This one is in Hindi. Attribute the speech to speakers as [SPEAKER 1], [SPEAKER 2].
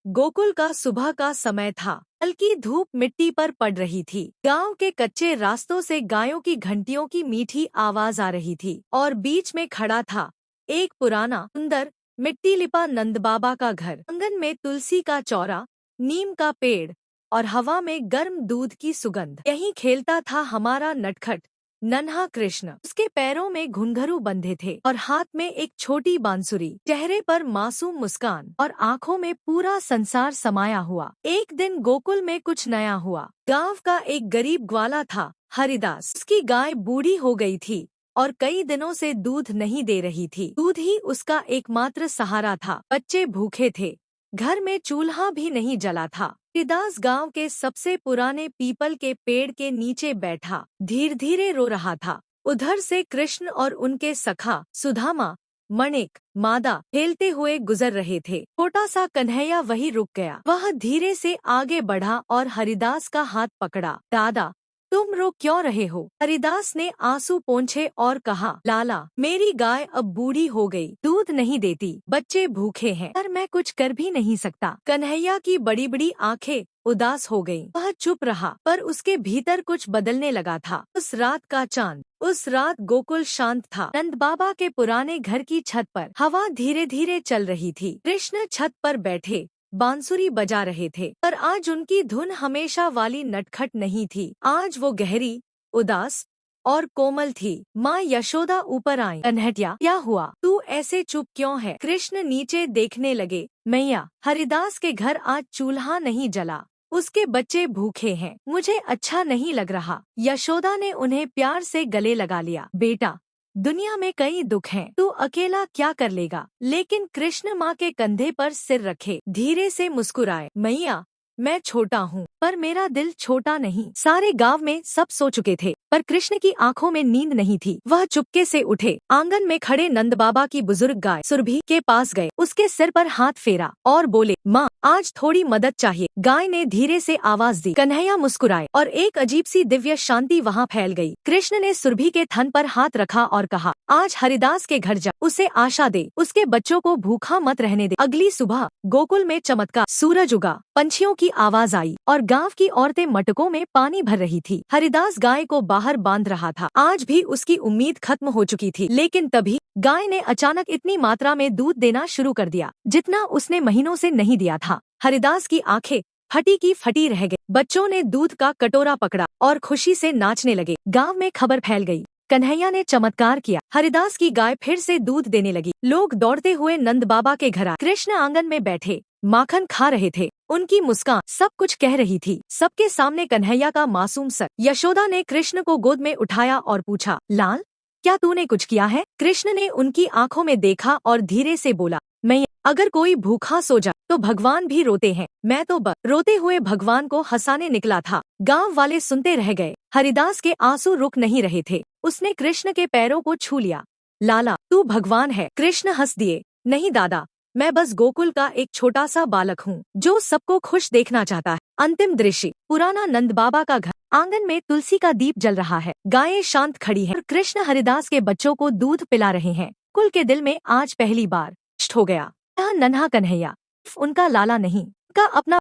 [SPEAKER 1] गोकुल का सुबह का समय था। हल्की धूप मिट्टी पर पड़ रही थी। गांव के कच्चे रास्तों से गायों की घंटियों की मीठी आवाज आ रही थी और बीच में खड़ा था एक पुराना सुंदर मिट्टी लिपा नंद बाबा का घर। आंगन में तुलसी का चौरा, नीम का पेड़ और हवा में गर्म दूध की सुगंध। यहीं खेलता था हमारा नटखट नन्हा कृष्ण। उसके पैरों में घुंघरू बंधे थे और हाथ में एक छोटी बांसुरी। चेहरे पर मासूम मुस्कान और आंखों में पूरा संसार समाया हुआ। एक दिन गोकुल में कुछ नया हुआ। गांव का एक गरीब ग्वाला था, हरिदास। उसकी गाय बूढ़ी हो गई थी और कई दिनों से दूध नहीं दे रही थी। दूध ही उसका एकमात्र सहारा था। बच्चे भूखे थे, घर में चूल्हा भी नहीं जला था। हरिदास गांव के सबसे पुराने पीपल के पेड़ के नीचे बैठा धीरे धीरे रो रहा था। उधर से कृष्ण और उनके सखा सुदामा, मणिक, मादा खेलते हुए गुजर रहे थे। छोटा सा कन्हैया वही रुक गया। वह धीरे से आगे बढ़ा और हरिदास का हाथ पकड़ा। दादा, तुम रो क्यों रहे हो? हरिदास ने आंसू पोंछे और कहा, लाला, मेरी गाय अब बूढ़ी हो गई, दूध नहीं देती, बच्चे भूखे हैं, पर मैं कुछ कर भी नहीं सकता। कन्हैया की बड़ी बड़ी आंखें उदास हो गईं। वह चुप रहा, पर उसके भीतर कुछ बदलने लगा था। उस रात का चांद। उस रात गोकुल शांत था। नंद बाबा के पुराने घर की छत पर हवा धीरे धीरे चल रही थी। कृष्ण छत पर बैठे बांसुरी बजा रहे थे, पर आज उनकी धुन हमेशा वाली नटखट नहीं थी। आज वो गहरी, उदास और कोमल थी। माँ यशोदा ऊपर आई। कन्हैया, क्या हुआ? तू ऐसे चुप क्यों है? कृष्ण नीचे देखने लगे। मैया, हरिदास के घर आज चूल्हा नहीं जला, उसके बच्चे भूखे हैं, मुझे अच्छा नहीं लग रहा। यशोदा ने उन्हें प्यार से गले लगा लिया। बेटा, दुनिया में कई दुख हैं, तू अकेला क्या कर लेगा? लेकिन कृष्ण माँ के कंधे पर सिर रखे धीरे से मुस्कुराए। मैया, मैं छोटा हूँ, पर मेरा दिल छोटा नहीं। सारे गांव में सब सो चुके थे, पर कृष्ण की आंखों में नींद नहीं थी। वह चुपके से उठे, आंगन में खड़े नंद बाबा की बुजुर्ग गाय सुरभि के पास गए, उसके सिर पर हाथ फेरा और बोले, माँ, आज थोड़ी मदद चाहिए। गाय ने धीरे से आवाज दी। कन्हैया मुस्कुराए और एक अजीब सी दिव्य शांति वहाँ फैल गई। कृष्ण ने सुरभि के थन पर हाथ रखा और कहा, आज हरिदास के घर जा, उसे आशा दे, उसके बच्चों को भूखा मत रहने दे। अगली सुबह गोकुल में चमत्कार। सूरज उगा, पंछियों की आवाज आई और गांव की औरतें मटकों में पानी भर रही थी। हरिदास गाय को बाहर बांध रहा था। आज भी उसकी उम्मीद खत्म हो चुकी थी, लेकिन तभी गाय ने अचानक इतनी मात्रा में दूध देना शुरू कर दिया, जितना उसने महीनों से नहीं दिया था। हरिदास की आंखें फटी की फटी रह गई। बच्चों ने दूध का कटोरा पकड़ा और खुशी से नाचने लगे। गांव में खबर फैल गई, कन्हैया ने चमत्कार किया, हरिदास की गाय फिर से दूध देने लगी। लोग दौड़ते हुए नंद बाबा के घर आए। कृष्ण आंगन में बैठे माखन खा रहे थे। उनकी मुस्कान सब कुछ कह रही थी। सबके सामने कन्हैया का मासूम सर। यशोदा ने कृष्ण को गोद में उठाया और पूछा, लाल, क्या तूने कुछ किया है? कृष्ण ने उनकी आंखों में देखा और धीरे से बोला, मैं, अगर कोई भूखा सो जाए तो भगवान भी रोते हैं, मैं तो बस रोते हुए भगवान को हंसाने निकला था। गांव वाले सुनते रह गए। हरिदास के आंसू रुक नहीं रहे थे। उसने कृष्ण के पैरों को छू लिया। लाला, तू भगवान है। कृष्ण हंस दिए। नहीं दादा, मैं बस गोकुल का एक छोटा सा बालक हूँ, जो सबको खुश देखना चाहता है। अंतिम दृश्य, पुराना नंद बाबा का घर। आंगन में तुलसी का दीप जल रहा है। गायें शांत खड़ी हैं और कृष्ण हरिदास के बच्चों को दूध पिला रहे हैं। कुल के दिल में आज पहली बार हो गया, यह नन्हा कन्हैया उनका लाला नहीं, का अपना